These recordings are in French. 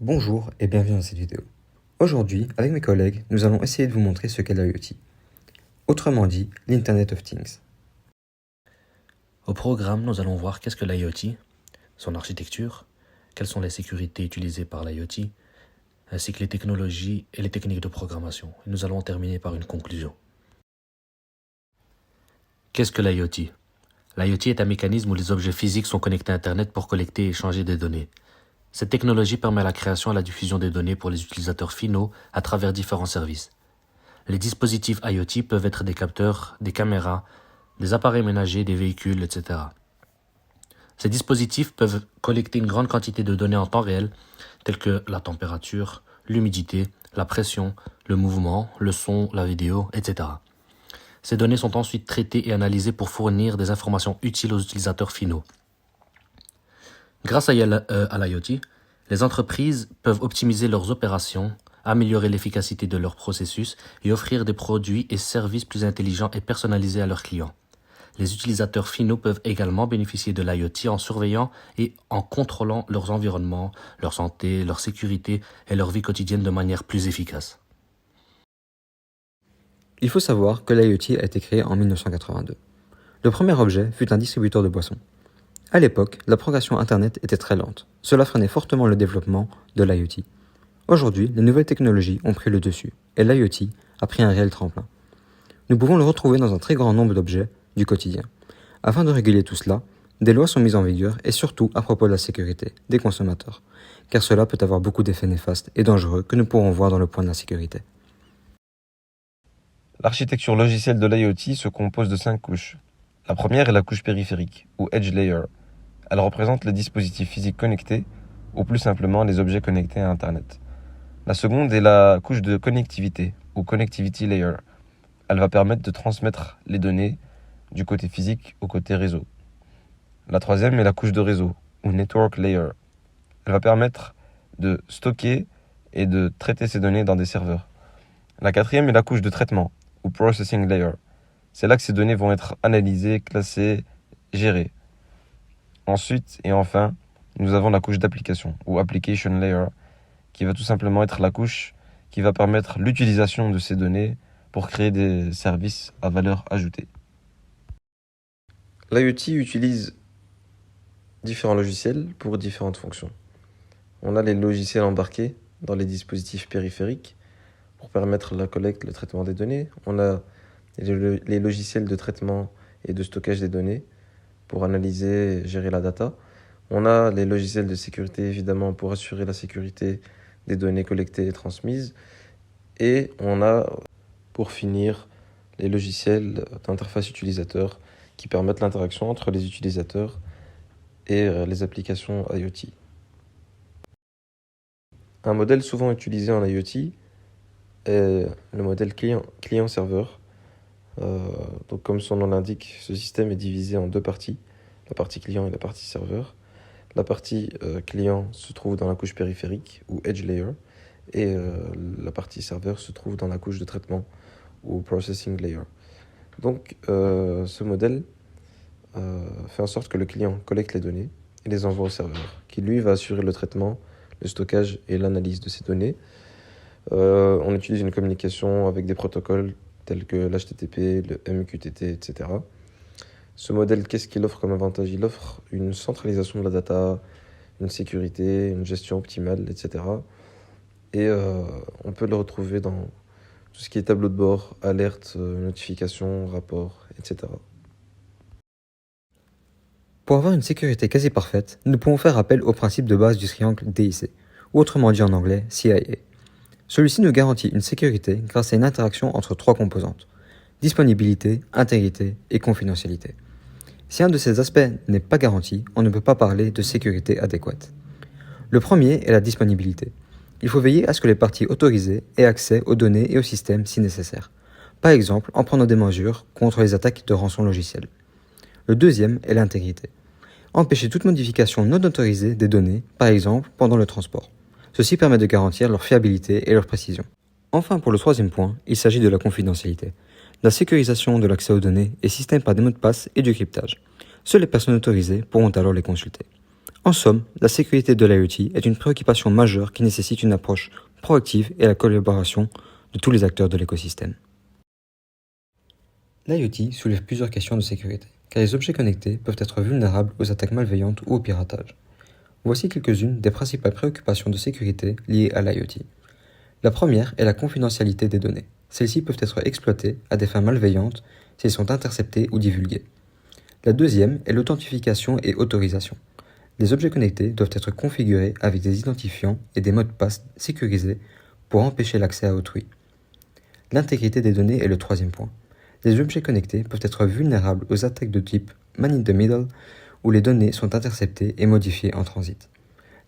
Bonjour et bienvenue dans cette vidéo. Aujourd'hui, avec mes collègues, nous allons essayer de vous montrer ce qu'est l'IoT. Autrement dit, l'Internet of Things. Au programme, nous allons voir qu'est-ce que l'IoT, son architecture, quelles sont les sécurités utilisées par l'IoT, ainsi que les technologies et les techniques de programmation. Et nous allons terminer par une conclusion. Qu'est-ce que l'IoT? L'IoT est un mécanisme où les objets physiques sont connectés à Internet pour collecter et échanger des données. Cette technologie permet la création et la diffusion des données pour les utilisateurs finaux à travers différents services. Les dispositifs IoT peuvent être des capteurs, des caméras, des appareils ménagers, des véhicules, etc. Ces dispositifs peuvent collecter une grande quantité de données en temps réel, telles que la température, l'humidité, la pression, le mouvement, le son, la vidéo, etc. Ces données sont ensuite traitées et analysées pour fournir des informations utiles aux utilisateurs finaux. Grâce à l'IoT, les entreprises peuvent optimiser leurs opérations, améliorer l'efficacité de leurs processus et offrir des produits et services plus intelligents et personnalisés à leurs clients. Les utilisateurs finaux peuvent également bénéficier de l'IoT en surveillant et en contrôlant leurs environnements, leur santé, leur sécurité et leur vie quotidienne de manière plus efficace. Il faut savoir que l'IoT a été créé en 1982. Le premier objet fut un distributeur de boissons. À l'époque, la progression Internet était très lente. Cela freinait fortement le développement de l'IoT. Aujourd'hui, les nouvelles technologies ont pris le dessus, et l'IoT a pris un réel tremplin. Nous pouvons le retrouver dans un très grand nombre d'objets du quotidien. Afin de réguler tout cela, des lois sont mises en vigueur et surtout à propos de la sécurité des consommateurs, car cela peut avoir beaucoup d'effets néfastes et dangereux que nous pourrons voir dans le point de la sécurité. L'architecture logicielle de l'IoT se compose de 5 couches. La première est la couche périphérique, ou Edge Layer. Elle représente les dispositifs physiques connectés, ou plus simplement les objets connectés à Internet. La seconde est la couche de connectivité, ou Connectivity Layer. Elle va permettre de transmettre les données du côté physique au côté réseau. La troisième est la couche de réseau, ou Network Layer. Elle va permettre de stocker et de traiter ces données dans des serveurs. La quatrième est la couche de traitement, ou Processing Layer. C'est là que ces données vont être analysées, classées, gérées. Ensuite et enfin, nous avons la couche d'application, ou Application Layer, qui va tout simplement être la couche qui va permettre l'utilisation de ces données pour créer des services à valeur ajoutée. L'IoT utilise différents logiciels pour différentes fonctions. On a les logiciels embarqués dans les dispositifs périphériques pour permettre la collecte et le traitement des données. On a les logiciels de traitement et de stockage des données pour analyser et gérer la data. On a les logiciels de sécurité, évidemment, pour assurer la sécurité des données collectées et transmises. Et on a, pour finir, les logiciels d'interface utilisateur qui permettent l'interaction entre les utilisateurs et les applications IoT. Un modèle souvent utilisé en IoT est le modèle client-serveur. Donc comme son nom l'indique, ce système est divisé en deux parties, la partie client et la partie serveur. La partie client se trouve dans la couche périphérique ou Edge Layer et la partie serveur se trouve dans la couche de traitement ou Processing Layer. Donc ce modèle fait en sorte que le client collecte les données et les envoie au serveur, qui lui va assurer le traitement, le stockage et l'analyse de ces données. On utilise une communication avec des protocoles tels que l'HTTP, le MQTT, etc. Ce modèle, qu'est-ce qu'il offre comme avantage? Il offre une centralisation de la data, une sécurité, une gestion optimale, etc. Et on peut le retrouver dans tout ce qui est tableau de bord, alertes, notifications, rapports, etc. Pour avoir une sécurité quasi parfaite, nous pouvons faire appel au principe de base du triangle DIC, ou autrement dit en anglais CIA. Celui-ci nous garantit une sécurité grâce à une interaction entre trois composantes: disponibilité, intégrité et confidentialité. Si un de ces aspects n'est pas garanti, on ne peut pas parler de sécurité adéquate. Le premier est la disponibilité. Il faut veiller à ce que les parties autorisées aient accès aux données et au système si nécessaire. Par exemple, en prenant des mesures contre les attaques de rançon logiciel. Le deuxième est l'intégrité. Empêcher toute modification non autorisée des données, par exemple pendant le transport. Ceci permet de garantir leur fiabilité et leur précision. Enfin, pour le troisième point, il s'agit de la confidentialité. La sécurisation de l'accès aux données est système par des mots de passe et du cryptage. Seules les personnes autorisées pourront alors les consulter. En somme, la sécurité de l'IoT est une préoccupation majeure qui nécessite une approche proactive et la collaboration de tous les acteurs de l'écosystème. L'IoT soulève plusieurs questions de sécurité, car les objets connectés peuvent être vulnérables aux attaques malveillantes ou au piratage. Voici quelques-unes des principales préoccupations de sécurité liées à l'IoT. La première est la confidentialité des données. Celles-ci peuvent être exploitées à des fins malveillantes si elles sont interceptées ou divulguées. La deuxième est l'authentification et autorisation. Les objets connectés doivent être configurés avec des identifiants et des mots de passe sécurisés pour empêcher l'accès à autrui. L'intégrité des données est le troisième point. Les objets connectés peuvent être vulnérables aux attaques de type man-in-the-middle où les données sont interceptées et modifiées en transit.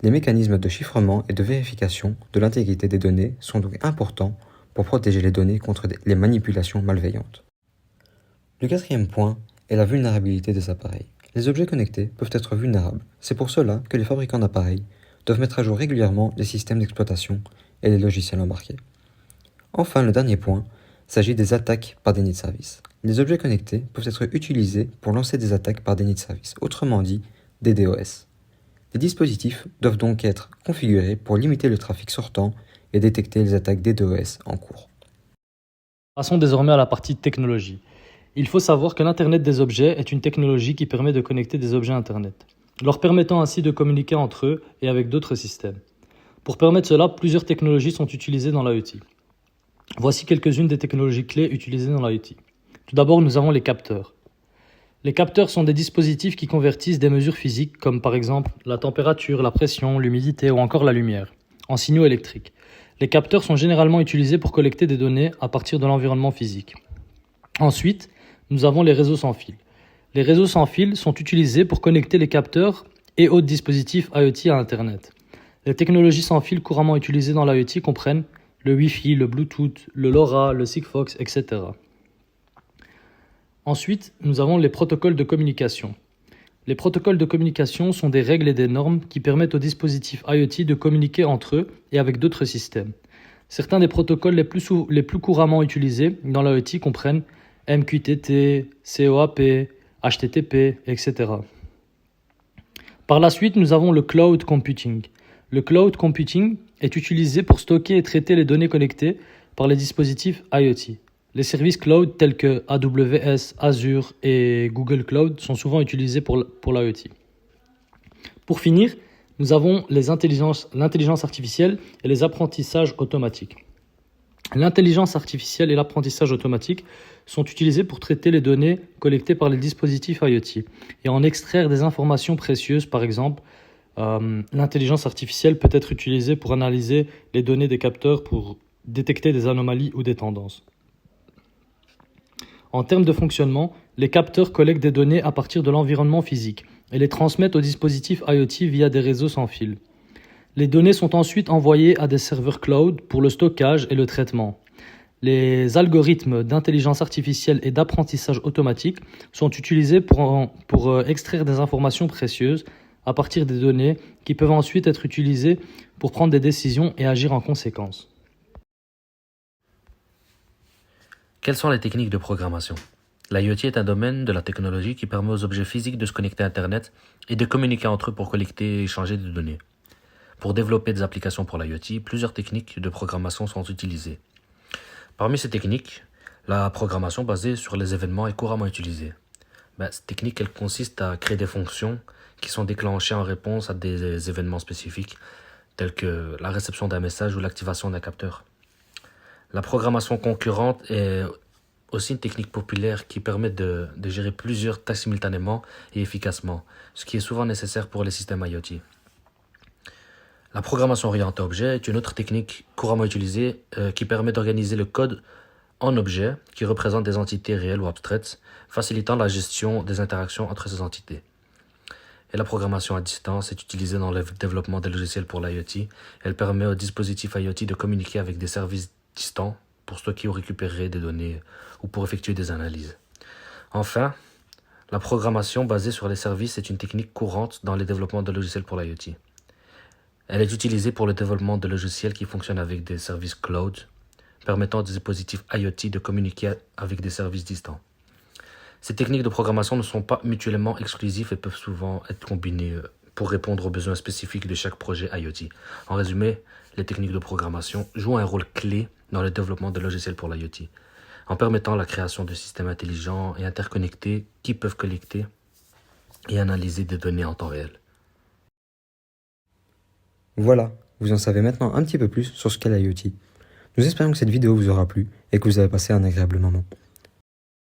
Les mécanismes de chiffrement et de vérification de l'intégrité des données sont donc importants pour protéger les données contre les manipulations malveillantes. Le quatrième point est la vulnérabilité des appareils. Les objets connectés peuvent être vulnérables. C'est pour cela que les fabricants d'appareils doivent mettre à jour régulièrement les systèmes d'exploitation et les logiciels embarqués. Enfin, le dernier point s'agit des attaques par déni de service. Les objets connectés peuvent être utilisés pour lancer des attaques par déni de service, autrement dit des DOS. Les dispositifs doivent donc être configurés pour limiter le trafic sortant et détecter les attaques DDoS en cours. Passons désormais à la partie technologie. Il faut savoir que l'Internet des objets est une technologie qui permet de connecter des objets Internet, leur permettant ainsi de communiquer entre eux et avec d'autres systèmes. Pour permettre cela, plusieurs technologies sont utilisées dans l'IoT. Voici quelques-unes des technologies clés utilisées dans l'IoT. Tout d'abord, nous avons les capteurs. Les capteurs sont des dispositifs qui convertissent des mesures physiques, comme par exemple la température, la pression, l'humidité ou encore la lumière, en signaux électriques. Les capteurs sont généralement utilisés pour collecter des données à partir de l'environnement physique. Ensuite, nous avons les réseaux sans fil. Les réseaux sans fil sont utilisés pour connecter les capteurs et autres dispositifs IoT à Internet. Les technologies sans fil couramment utilisées dans l'IoT comprennent le Wi-Fi, le Bluetooth, le LoRa, le Sigfox, etc. Ensuite, nous avons les protocoles de communication. Les protocoles de communication sont des règles et des normes qui permettent aux dispositifs IoT de communiquer entre eux et avec d'autres systèmes. Certains des protocoles les plus couramment utilisés dans l'IoT comprennent MQTT, COAP, HTTP, etc. Par la suite, nous avons le cloud computing. Le cloud computing est utilisé pour stocker et traiter les données connectées par les dispositifs IoT. Les services cloud tels que AWS, Azure et Google Cloud sont souvent utilisés pour l'IoT. Pour finir, nous avons l'intelligence artificielle et les apprentissages automatiques. L'intelligence artificielle et l'apprentissage automatique sont utilisés pour traiter les données collectées par les dispositifs IoT et en extraire des informations précieuses. Par exemple, l'intelligence artificielle peut être utilisée pour analyser les données des capteurs pour détecter des anomalies ou des tendances. En termes de fonctionnement, les capteurs collectent des données à partir de l'environnement physique et les transmettent aux dispositifs IoT via des réseaux sans fil. Les données sont ensuite envoyées à des serveurs cloud pour le stockage et le traitement. Les algorithmes d'intelligence artificielle et d'apprentissage automatique sont utilisés pour extraire des informations précieuses à partir des données qui peuvent ensuite être utilisées pour prendre des décisions et agir en conséquence. Quelles sont les techniques de programmation ? L'IoT est un domaine de la technologie qui permet aux objets physiques de se connecter à Internet et de communiquer entre eux pour collecter et échanger des données. Pour développer des applications pour l'IoT, plusieurs techniques de programmation sont utilisées. Parmi ces techniques, la programmation basée sur les événements est couramment utilisée. Cette technique, elle consiste à créer des fonctions qui sont déclenchées en réponse à des événements spécifiques, tels que la réception d'un message ou l'activation d'un capteur. La programmation concurrente est aussi une technique populaire qui permet de gérer plusieurs tâches simultanément et efficacement, ce qui est souvent nécessaire pour les systèmes IoT. La programmation orientée objet est une autre technique couramment utilisée qui permet d'organiser le code en objets qui représentent des entités réelles ou abstraites, facilitant la gestion des interactions entre ces entités. Et la programmation à distance est utilisée dans le développement des logiciels pour l'IoT. Elle permet aux dispositifs IoT de communiquer avec des services distants pour stocker ou récupérer des données ou pour effectuer des analyses. Enfin, la programmation basée sur les services est une technique courante dans le développement de logiciels pour l'IoT. Elle est utilisée pour le développement de logiciels qui fonctionnent avec des services cloud, permettant aux dispositifs IoT de communiquer avec des services distants. Ces techniques de programmation ne sont pas mutuellement exclusives et peuvent souvent être combinées pour répondre aux besoins spécifiques de chaque projet IoT. En résumé, les techniques de programmation jouent un rôle clé dans le développement de logiciels pour l'IoT, en permettant la création de systèmes intelligents et interconnectés qui peuvent collecter et analyser des données en temps réel. Voilà, vous en savez maintenant un petit peu plus sur ce qu'est l'IoT. Nous espérons que cette vidéo vous aura plu et que vous avez passé un agréable moment.